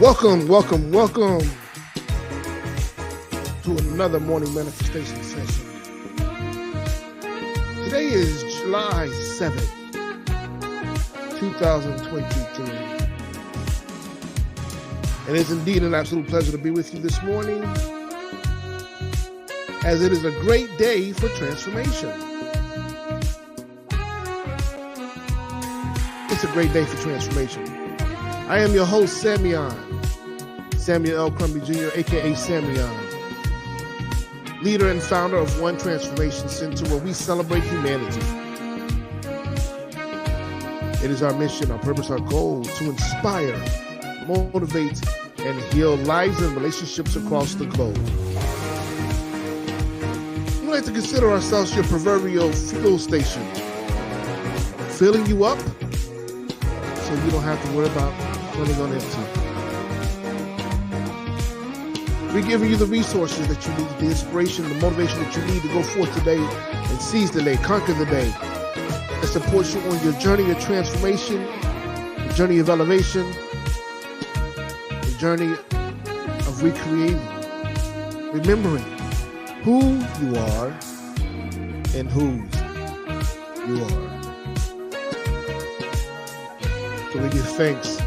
Welcome to another morning manifestation session. Today is July 7th, 2023. And it's indeed an absolute pleasure to be with you this morning, as it is a great day for transformation. It's a great day for transformation. I am your host, Samuel L. Crumby Jr., aka Samion, leader and founder of One Transformation Center, where we celebrate humanity. It is our mission, our purpose, our goal to inspire, motivate, and heal lives and relationships across the globe. We like to consider ourselves your proverbial fuel station, filling you up so you don't have to worry about running on empty. We're giving you the resources that you need, the inspiration, the motivation that you need to go forth today and seize the day, conquer the day, that supports you on your journey of transformation, the journey of elevation, the journey of recreating, remembering who you are and whose you are. So we give thanks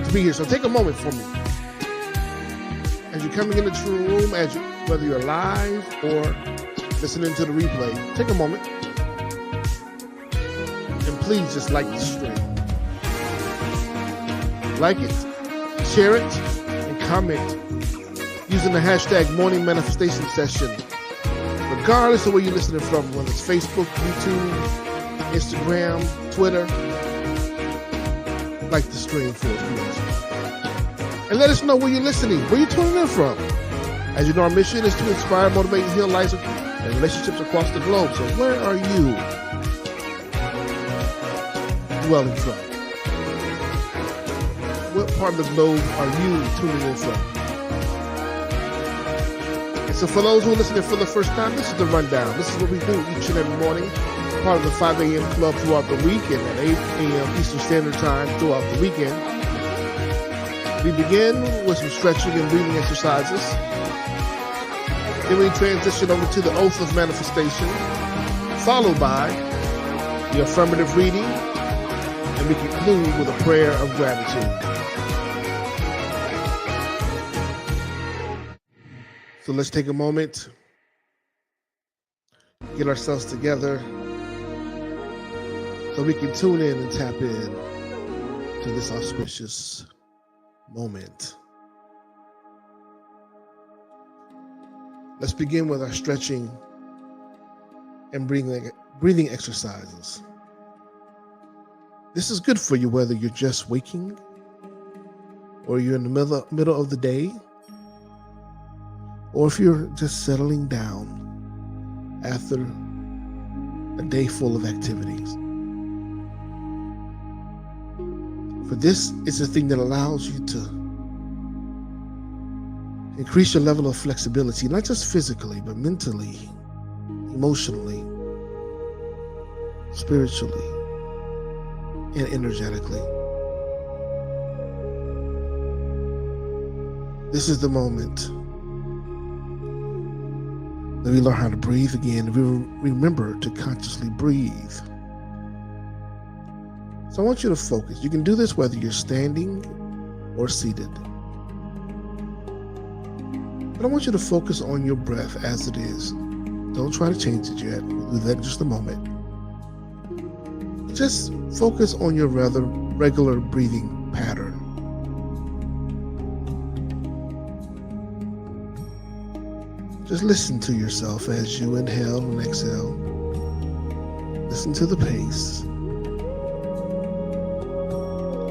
to be here. So take a moment for me. As you're coming into the room, whether you're live or listening to the replay, take a moment and please just like the stream. Like it, share it, and comment using the hashtag Morning Manifestation Session, regardless of where you're listening from, whether it's Facebook, YouTube, Instagram, Twitter. Like the stream for us, please. And let us know where you're listening, where you're tuning in from. As you know, our mission is to inspire, motivate, and heal lives and relationships across the globe. So where are you dwelling from? What part of the globe are you tuning in from? And so for those who are listening for the first time, this is the rundown. This is what we do each and every morning. Part of the 5 a.m. club throughout the week and at 8 a.m. Eastern Standard Time throughout the weekend. We begin with some stretching and breathing exercises. Then we transition over to the Oath of Manifestation, followed by the affirmative reading, and we conclude with a prayer of gratitude. So let's take a moment, get ourselves together, so we can tune in and tap in to this auspicious moment. Let's begin with our stretching and breathing exercises. This is good for you whether you're just waking or you're in the middle of the day, or if you're just settling down after a day full of activities. For this is the thing that allows you to increase your level of flexibility, not just physically, but mentally, emotionally, spiritually, and energetically. This is the moment that we learn how to breathe again. We remember to consciously breathe. So I want you to focus. You can do this whether you're standing or seated. But I want you to focus on your breath as it is. Don't try to change it yet. We'll do that in just a moment. Just focus on your rather regular breathing pattern. Just listen to yourself as you inhale and exhale. Listen to the pace,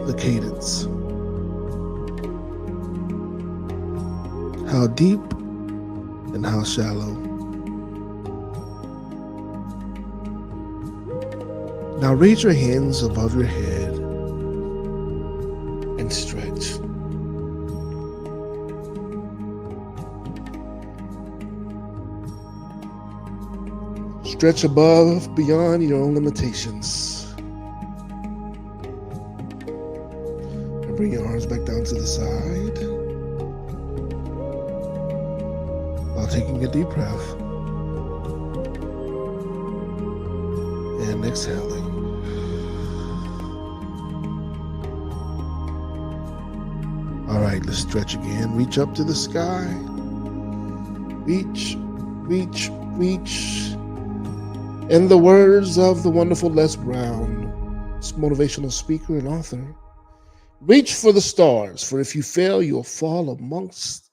the cadence, how deep and how shallow. Now raise your hands above your head and stretch. Stretch above, beyond your own limitations. And bring your arms back down to the side while taking a deep breath and exhaling. All right, let's stretch again. Reach up to the sky. Reach, reach, reach. In the words of the wonderful Les Brown, motivational speaker and author, reach for the stars, for if you fail, you'll fall amongst.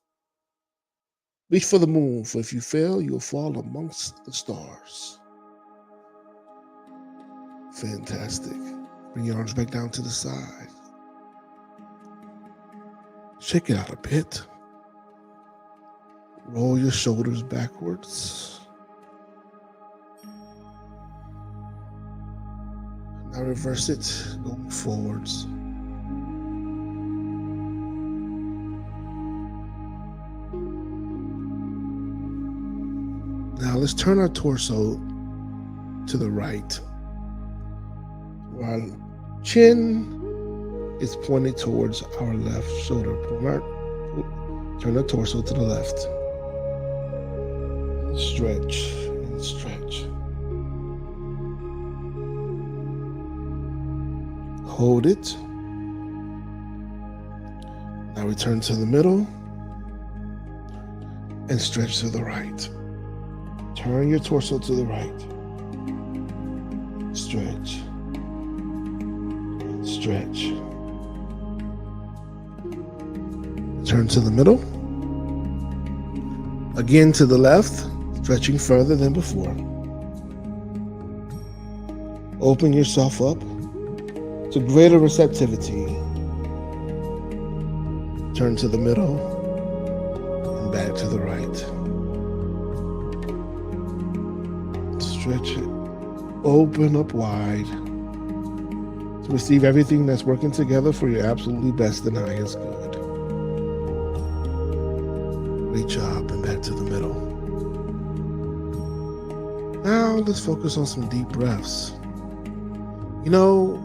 Reach for the moon, for if you fail, you'll fall amongst the stars. Fantastic. Bring your arms back down to the side. Shake it out a bit. Roll your shoulders backwards. Now reverse it, going forwards. Now let's turn our torso to the right. Our chin is pointed towards our left shoulder. Turn the torso to the left. Stretch and stretch. Hold it. Now return to the middle and stretch to the right. Turn your torso to the right. Stretch. Stretch. Turn to the middle. Again to the left, stretching further than before. Open yourself up to greater receptivity. Turn to the middle and back to the right. Stretch it. Open up wide to receive everything that's working together for your absolutely best and highest good. Reach up and back to the middle. Now let's focus on some deep breaths. You know,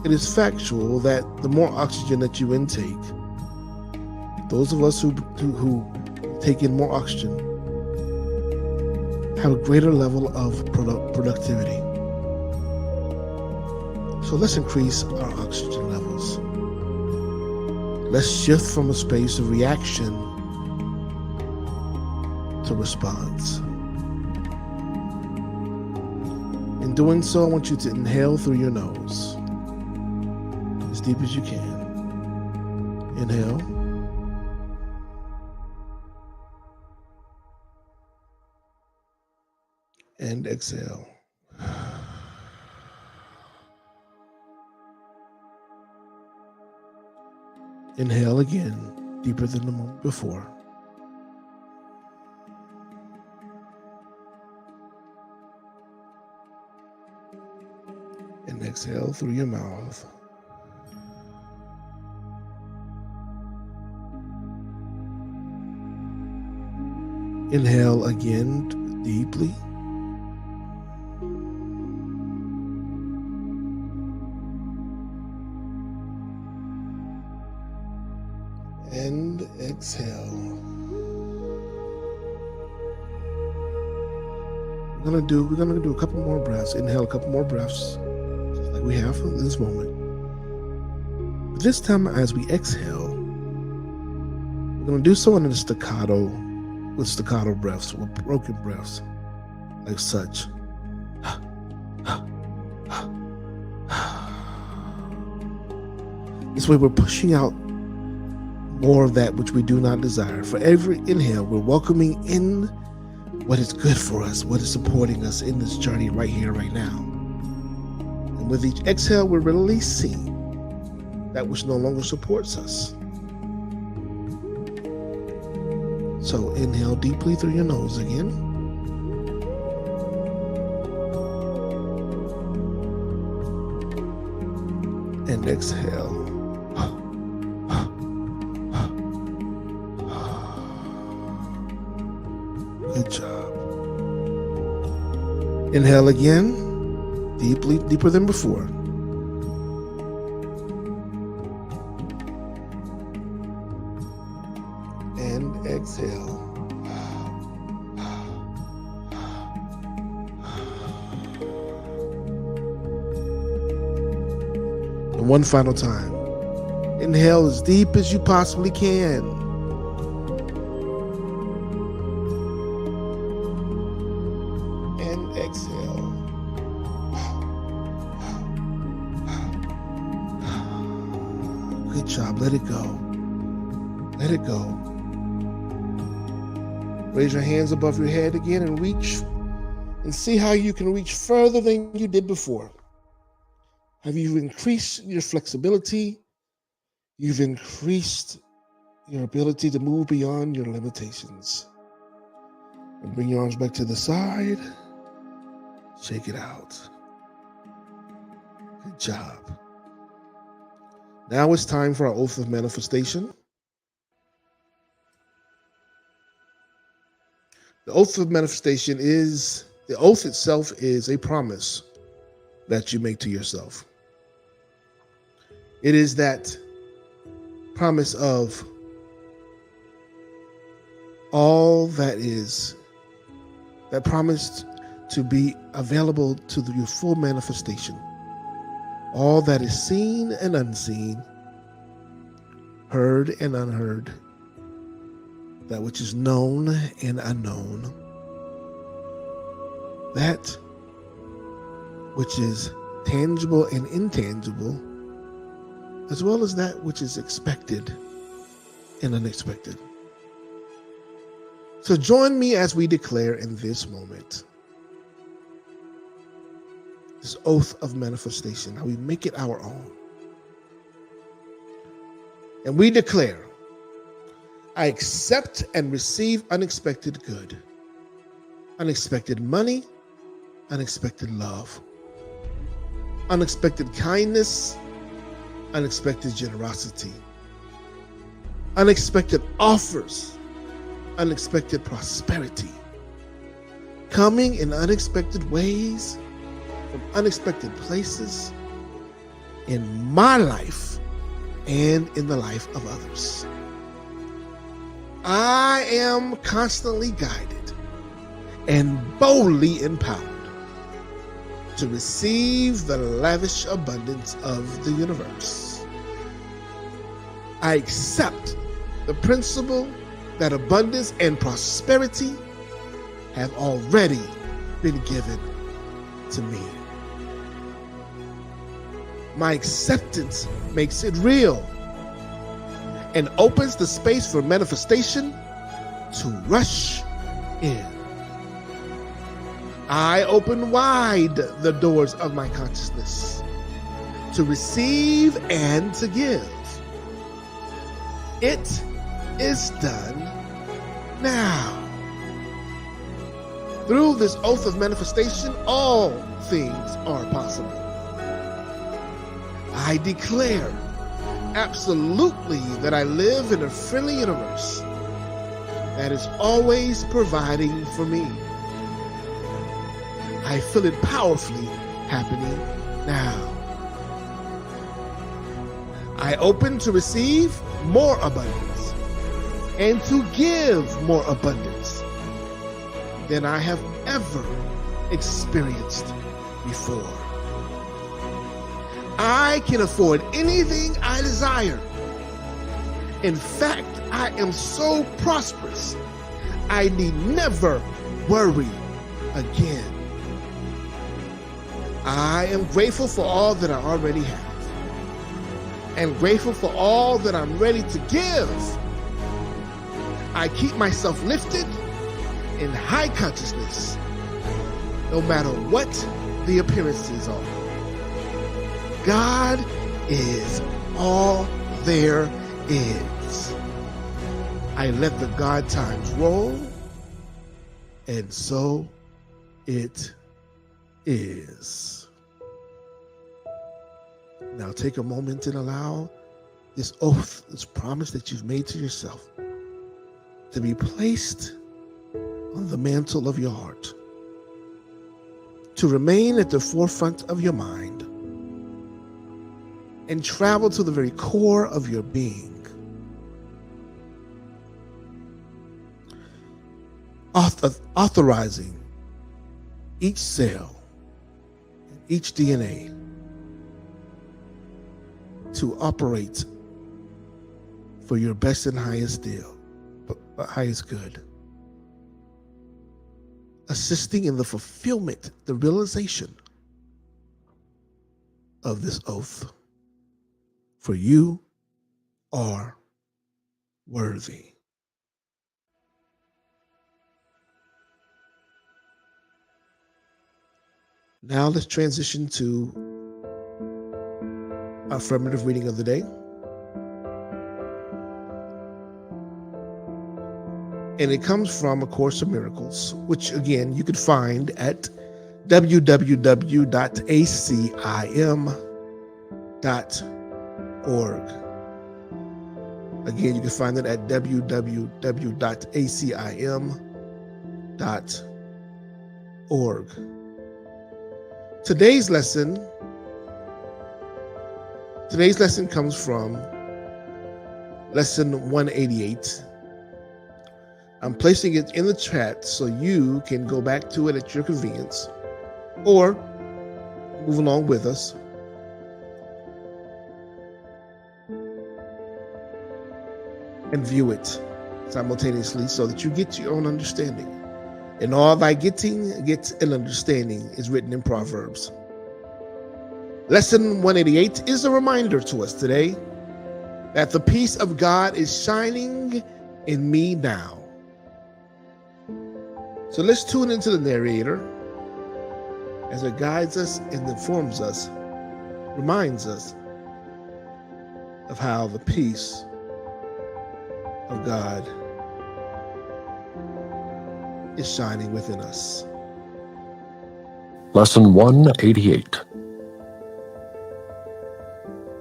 it is factual that the more oxygen that you intake, those of us who take in more oxygen have a greater level of productivity. So let's increase our oxygen levels. Let's shift from a space of reaction to response. In doing so, I want you to inhale through your nose as deep as you can. Inhale. And exhale. Inhale again, deeper than the moment before. And exhale through your mouth. Inhale again deeply. And exhale. We're gonna do a couple more breaths. Inhale a couple more breaths, just like we have in this moment. But this time, as we exhale, we're gonna do so in a staccato, with staccato breaths, with broken breaths, like such. This way, we're pushing out more of that which we do not desire. For every inhale, we're welcoming in what is good for us, what is supporting us in this journey right here, right now. And with each exhale, we're releasing that which no longer supports us. So inhale deeply through your nose again. And exhale. Good job. Inhale again, deeply, deeper than before. And one final time. Inhale as deep as you possibly can. And exhale. Good job. Let it go. Let it go. Raise your hands above your head again and reach and see how you can reach further than you did before. Have you increased your flexibility? You've increased your ability to move beyond your limitations. And bring your arms back to the side. Shake it out. Good job. Now it's time for our oath of manifestation. The oath of manifestation is, the oath itself is a promise that you make to yourself. It is that promise of all that is, that promise to be available to your full manifestation. All that is seen and unseen, heard and unheard, that which is known and unknown, that which is tangible and intangible, as well as that which is expected and unexpected. So join me as we declare in this moment this oath of manifestation, how we make it our own. And we declare, I accept and receive unexpected good, unexpected money, unexpected love, unexpected kindness, unexpected generosity, unexpected offers, unexpected prosperity, coming in unexpected ways, from unexpected places, in my life and in the life of others. I am constantly guided and boldly empowered to receive the lavish abundance of the universe. I accept the principle that abundance and prosperity have already been given to me. My acceptance makes it real and opens the space for manifestation to rush in. I open wide the doors of my consciousness to receive and to give. It is done now. Through this oath of manifestation, all things are possible. I declare absolutely that I live in a friendly universe that is always providing for me. I feel it powerfully happening now. I open to receive more abundance and to give more abundance than I have ever experienced before. I can afford anything I desire. In fact, I am so prosperous, I need never worry again. I am grateful for all that I already have, and grateful for all that I'm ready to give. I keep myself lifted in high consciousness, no matter what the appearances are. God is all there is. I let the God times roll, and so it is. Now take a moment and allow this oath, this promise that you've made to yourself, to be placed on the mantle of your heart, to remain at the forefront of your mind, and travel to the very core of your being. Authorizing each cell, each DNA to operate for your best and highest good, assisting in the fulfillment, the realization of this oath. For you are worthy. Now let's transition to our affirmative reading of the day. And it comes from A Course in Miracles, which again you could find at www.acim.org. Again, you can find it at www.acim.org. Today's lesson comes from lesson 188. I'm placing it in the chat so you can go back to it at your convenience or move along with us. And view it simultaneously so that you get your own understanding. And all thy getting gets an understanding is written in Proverbs. Lesson 188 is a reminder to us today that the peace of God is shining in me now. So let's tune into the narrator as it guides us and informs us, reminds us of how the peace of God is shining within us. Lesson 188.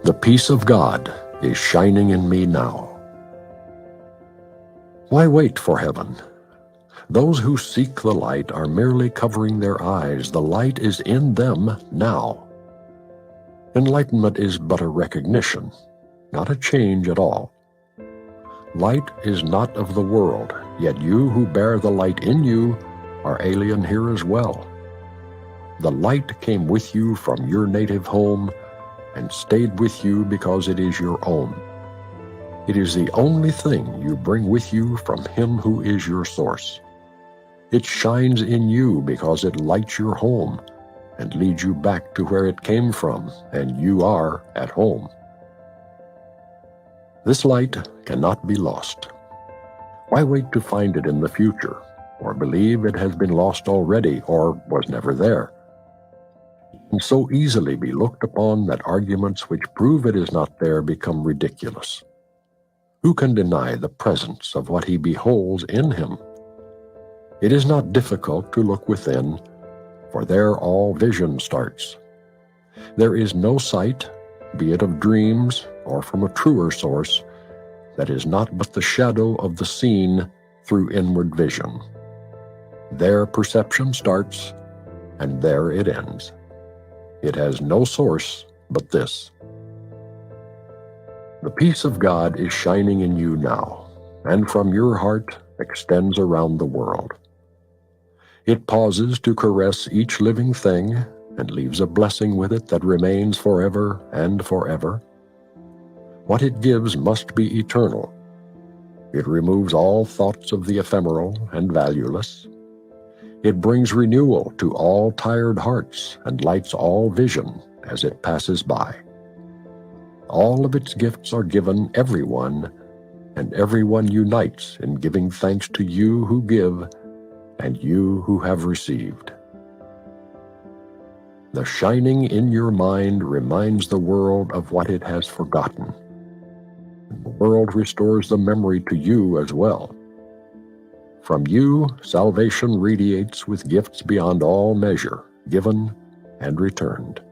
The peace of God is shining in me now. Why wait for heaven? Those who seek the light are merely covering their eyes. The light is in them now. Enlightenment is but a recognition, not a change at all. Light is not of the world, yet you who bear the light in you are alien here as well. The light came with you from your native home and stayed with you because it is your own. It is the only thing you bring with you from Him who is your source. It shines in you because it lights your home and leads you back to where it came from, and you are at home. This light cannot be lost. Why wait to find it in the future, or believe it has been lost already or was never there? It can so easily be looked upon that arguments which prove it is not there become ridiculous. Who can deny the presence of what he beholds in him? It is not difficult to look within, for there all vision starts. There is no sight, be it of dreams or from a truer source, that is not but the shadow of the seen through inward vision. There perception starts, and there it ends. It has no source but this. The peace of God is shining in you now, and from your heart extends around the world. It pauses to caress each living thing and leaves a blessing with it that remains forever and forever. What it gives must be eternal. It removes all thoughts of the ephemeral and valueless. It brings renewal to all tired hearts and lights all vision as it passes by. All of its gifts are given everyone, and everyone unites in giving thanks to you who give and you who have received. The shining in your mind reminds the world of what it has forgotten. The world restores the memory to you as well. From you, salvation radiates with gifts beyond all measure, given and returned.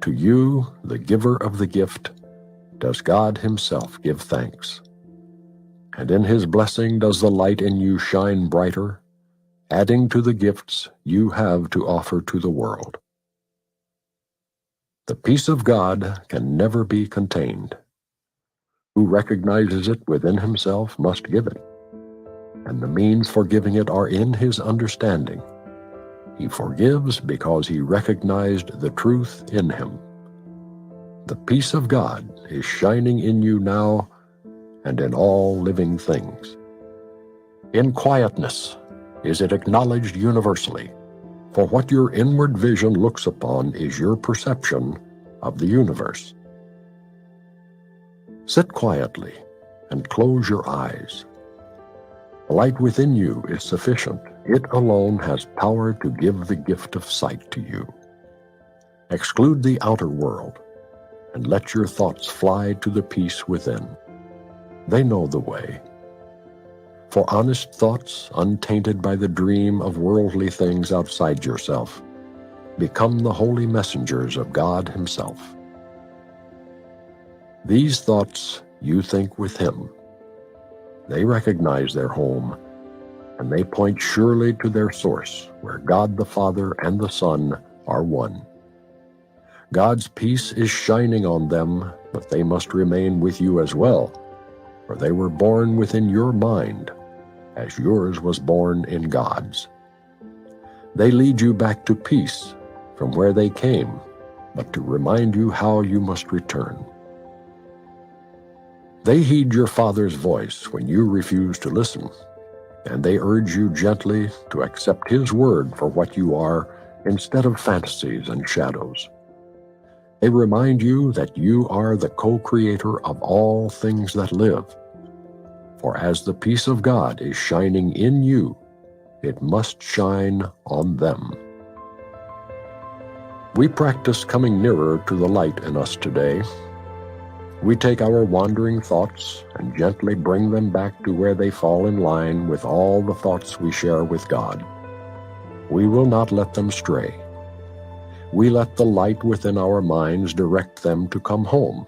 To you, the giver of the gift, does God Himself give thanks. And in His blessing does the light in you shine brighter, adding to the gifts you have to offer to the world. The peace of God can never be contained. Who recognizes it within himself must give it, and the means for giving it are in his understanding. He forgives because he recognized the truth in him. the peace of God is shining in you now and in all living things. In quietness is it acknowledged universally, for what your inward vision looks upon is your perception of the universe. Sit quietly and close your eyes. The light within you is sufficient. It alone has power to give the gift of sight to you. Exclude the outer world and let your thoughts fly to the peace within. They know the way. For honest thoughts, untainted by the dream of worldly things outside yourself, become the holy messengers of God Himself. These thoughts you think with Him. They recognize their home, and they point surely to their source, where God the Father and the Son are one. God's peace is shining on them, but they must remain with you as well, for they were born within your mind, as yours was born in God's. They lead you back to peace from where they came, but to remind you how you must return. They heed your Father's voice when you refuse to listen, and they urge you gently to accept His word for what you are instead of fantasies and shadows. They remind you that you are the co-creator of all things that live. For as the peace of God is shining in you, it must shine on them. We practice coming nearer to the light in us today. We take our wandering thoughts and gently bring them back to where they fall in line with all the thoughts we share with God. We will not let them stray. We let the light within our minds direct them to come home.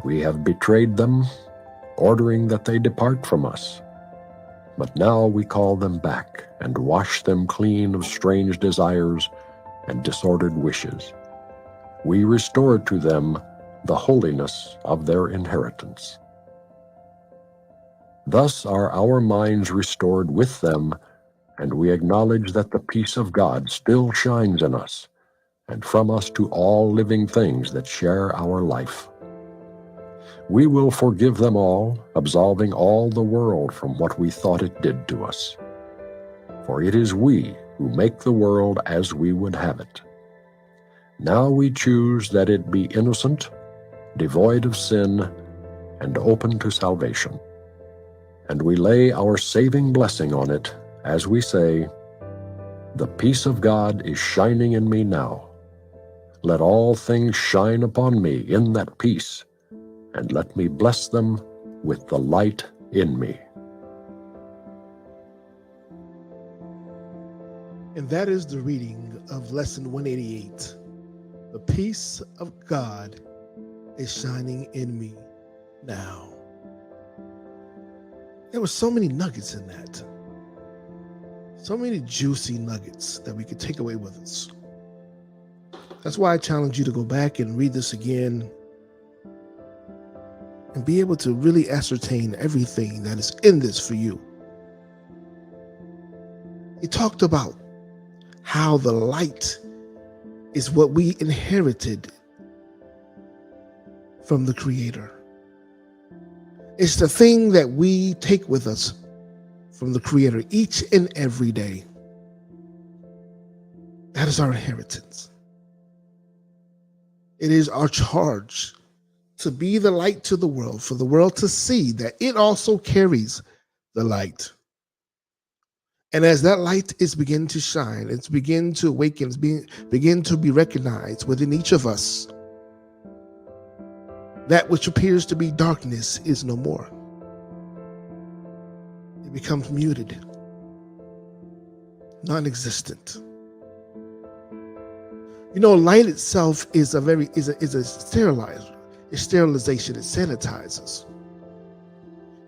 We have betrayed them, ordering that they depart from us. But now we call them back and wash them clean of strange desires and disordered wishes. We restore to them the holiness of their inheritance. Thus are our minds restored with them, and we acknowledge that the peace of God still shines in us, and from us to all living things that share our life. We will forgive them all, absolving all the world from what we thought it did to us. For it is we who make the world as we would have it. Now we choose that it be innocent, devoid of sin, and open to salvation. And we lay our saving blessing on it as we say, "The peace of God is shining in me now. Let all things shine upon me in that peace, and let me bless them with the light in me." And that is the reading of Lesson 188. The peace of God is shining in me now. There were so many nuggets in that. So many juicy nuggets that we could take away with us. That's why I challenge you to go back and read this again and be able to really ascertain everything that is in this for you. He talked about how the light is what we inherited from the Creator. It's the thing that we take with us from the Creator each and every day. That is our inheritance. It is our charge to be the light to the world, for the world to see that it also carries the light. And as that light is beginning to shine, it's begin to awaken, it's begin to be recognized within each of us, that which appears to be darkness is no more. It becomes muted, non-existent. You know, light itself is a sterilizer. It's sterilization. It sanitizes.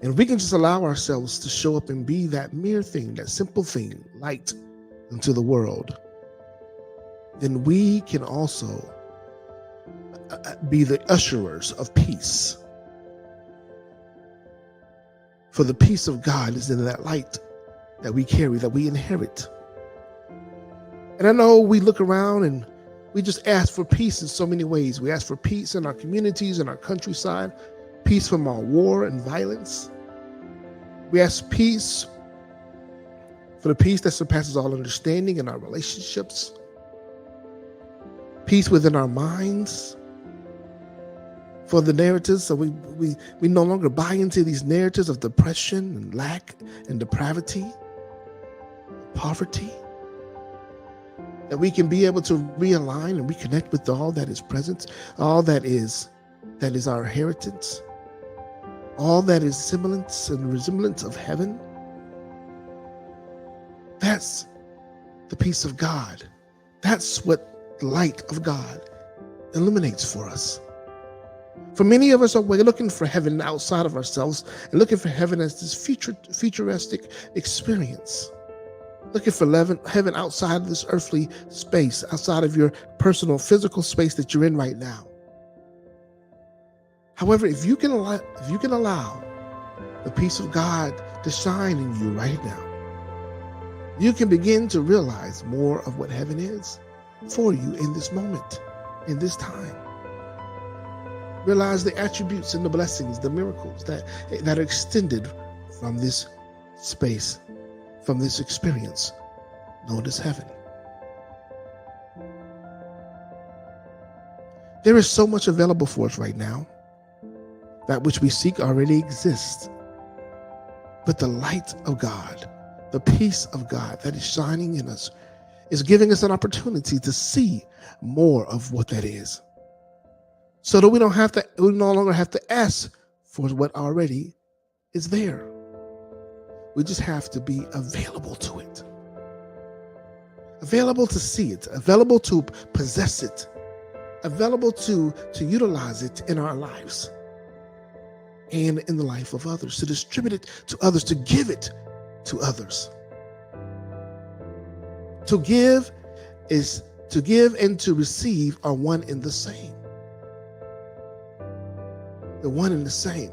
And we can just allow ourselves to show up and be that mere thing, that simple thing, light into the world. Then we can also be the usherers of peace. For the peace of God is in that light that we carry, that we inherit. And I know we look around and We just ask for peace in so many ways. We ask for peace in our communities, in our countryside, peace from our war and violence. We ask peace for the peace that surpasses all understanding in our relationships, peace within our minds, for the narratives so we no longer buy into these narratives of depression and lack and depravity, poverty, that we can be able to realign and reconnect with all that is present, all that is our inheritance, all that is semblance and resemblance of heaven. That's the peace of God. That's what the light of God illuminates for us. For many of us, we're looking for heaven outside of ourselves and looking for heaven as this futuristic experience. Looking for heaven outside of this earthly space, outside of your personal physical space that you're in right now. However, if you can allow the peace of God to shine in you right now, you can begin to realize more of what heaven is for you in this moment, in this time. Realize the attributes and the blessings, the miracles that are extended from this space, from this experience known as heaven. There is so much available for us right now. That which we seek already exists. But the light of God, the peace of God that is shining in us, is giving us an opportunity to see more of what that is. So that we no longer have to ask for what already is there. We just have to be available to it. Available to see it, available to possess it, available to utilize it in our lives and in the life of others, to distribute it to others, to give it to others. To give and to receive are one and the same. The one and the same.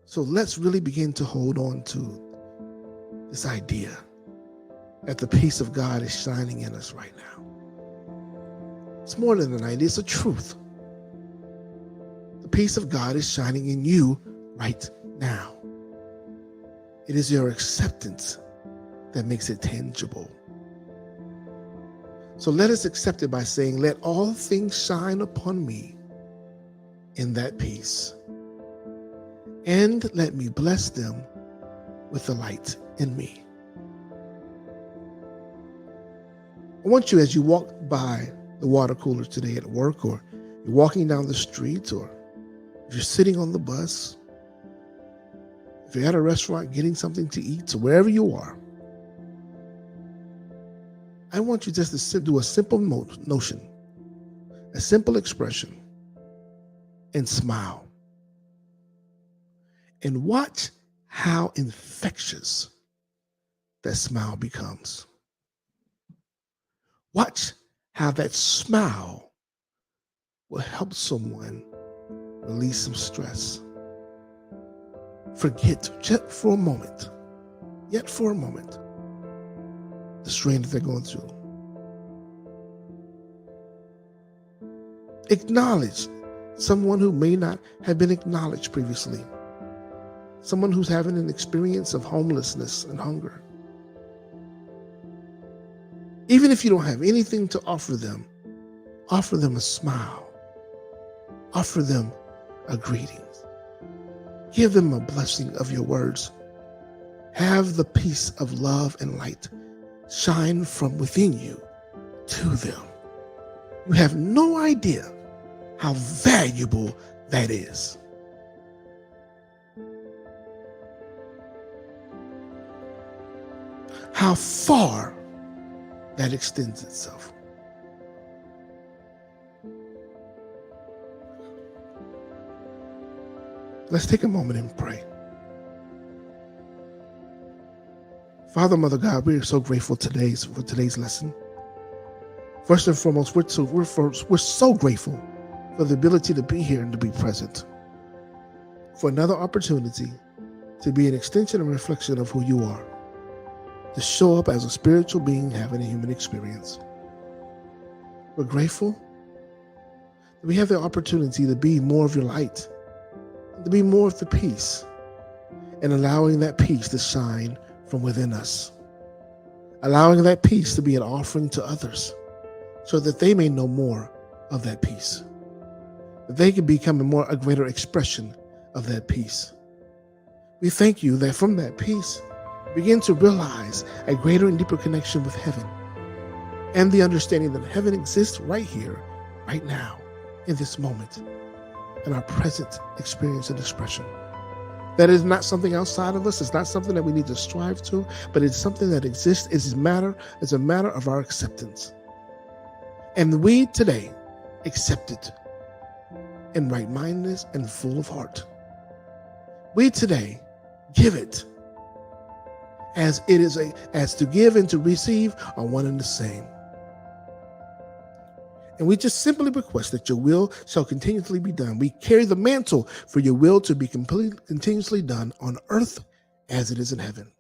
So let's really begin to hold on to this idea that the peace of God is shining in us right now. It's more than an idea, it's a truth. The peace of God is shining in you right now. It is your acceptance that makes it tangible. So let us accept it by saying, let all things shine upon me in that peace, and let me bless them with the light in me. I want you, as you walk by the water cooler today at work, or you're walking down the street, or if you're sitting on the bus, if you're at a restaurant getting something to eat, so wherever you are, I want you just to do a simple notion, a simple expression, and smile. And watch how infectious that smile becomes. Watch how that smile will help someone release some stress. Forget just for a moment, yet for a moment, the strain that they're going through. Acknowledge someone who may not have been acknowledged previously. Someone who's having an experience of homelessness and hunger. Even if you don't have anything to offer them a smile. Offer them a greeting. Give them a blessing of your words. Have the peace of love and light shine from within you to them. You have no idea how valuable that is. How far that extends itself. Let's take a moment and pray. Father, Mother God, we are so grateful for today's lesson. First and foremost, we're so grateful for the ability to be here and to be present. For another opportunity to be an extension and reflection of who you are. to show up as a spiritual being having a human experience. We're grateful that we have the opportunity to be more of your light, to be more of the peace, and allowing that peace to shine from within us. Allowing that peace to be an offering to others so that they may know more of that peace. That they can become a greater expression of that peace. We thank you that from that peace, begin to realize a greater and deeper connection with heaven and the understanding that heaven exists right here, right now, in this moment, in our present experience and expression. That is not something outside of us. It's not something that we need to strive to, but it's something that exists. It's a matter of our acceptance. And we today accept it in right-mindedness and full of heart. We today give it as to give and to receive are one and the same. And we just simply request that your will shall continuously be done. We carry the mantle for your will to be continuously done on earth as it is in heaven.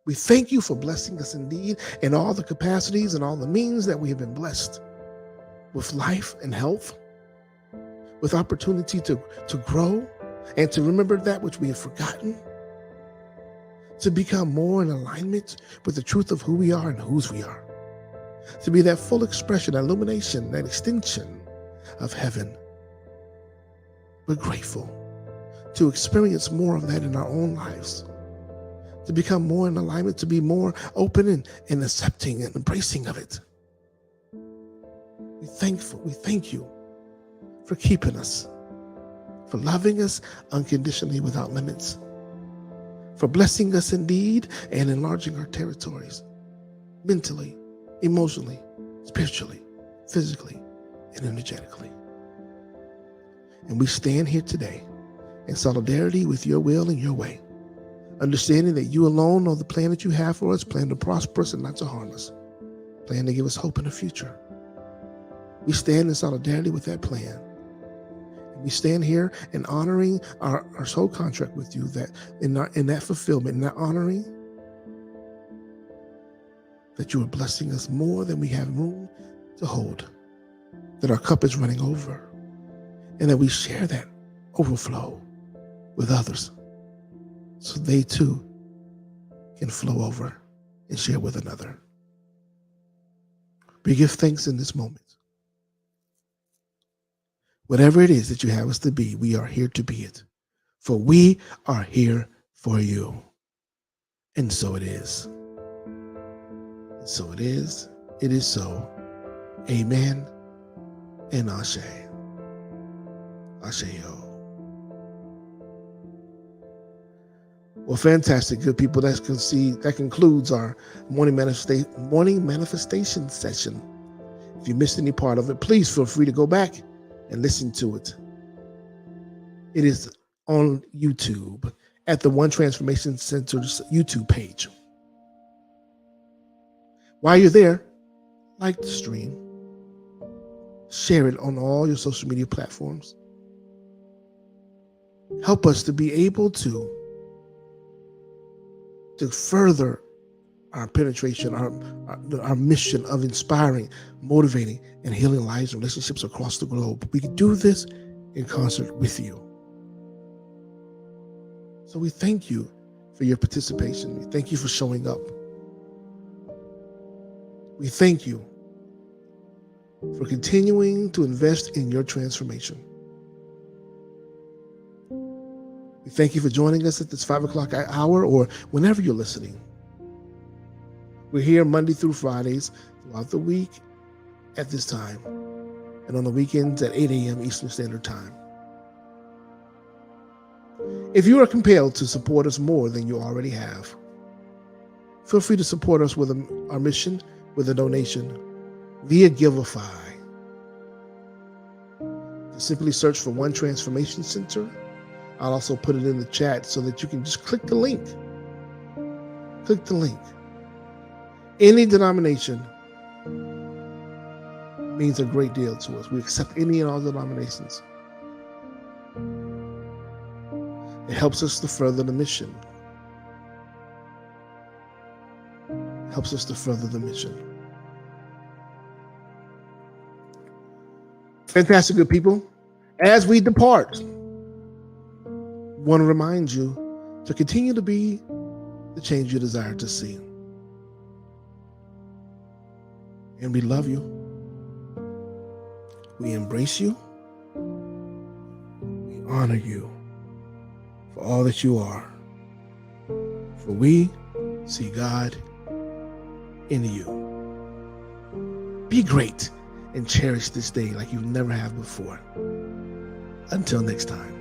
We thank you for blessing us indeed in all the capacities and all the means that we have been blessed with life and health, with opportunity to grow and to remember that which we have forgotten, to become more in alignment with the truth of who we are and whose we are, to be that full expression, illumination, that extension of heaven. We're grateful to experience more of that in our own lives, to become more in alignment, to be more open and accepting and embracing of it. We thank you for keeping us, for loving us unconditionally without limits, for blessing us indeed and enlarging our territories, mentally, emotionally, spiritually, physically, and energetically. And we stand here today in solidarity with your will and your way, understanding that you alone know the plan that you have for us, plan to prosper us and not to harm us, plan to give us hope in the future. We stand in solidarity with that plan. And we stand here in honoring our soul contract with you, that in that fulfillment, in that honoring, that you are blessing us more than we have room to hold, that our cup is running over, and that we share that overflow with others so they too can flow over and share with another. We give thanks in this moment. Whatever it is that you have us to be, we are here to be it. For we are here for you. And so it is. And so it is. It is so. Amen and Ashe. Ashe-yo. Well, fantastic, good people. That concludes our morning manifestation session. If you missed any part of it, please feel free to go back and listen to it. It is on YouTube at the One Transformation Center's YouTube page. While you're there, like the stream, share it on all your social media platforms. Help us to be able to further our penetration, our mission of inspiring, motivating, and healing lives and relationships across the globe. We can do this in concert with you. So we thank you for your participation. We thank you for showing up. We thank you for continuing to invest in your transformation. We thank you for joining us at this 5 o'clock hour or whenever you're listening. We're here Monday through Fridays throughout the week at this time, and on the weekends at 8 a.m. Eastern Standard Time. If you are compelled to support us more than you already have, feel free to support us with our mission with a donation via Giveify. Simply search for One Transformation Center. I'll also put it in the chat so that you can just click the link. Click the link. Any denomination means a great deal to us. We accept any and all denominations. It helps us to further the mission. helps us to further the mission. Fantastic, good people. As we depart, want to remind you to continue to be the change you desire to see. And we love you. We embrace you. We honor you for all that you are. For we see God in you. Be great and cherish this day like you never have before. Until next time.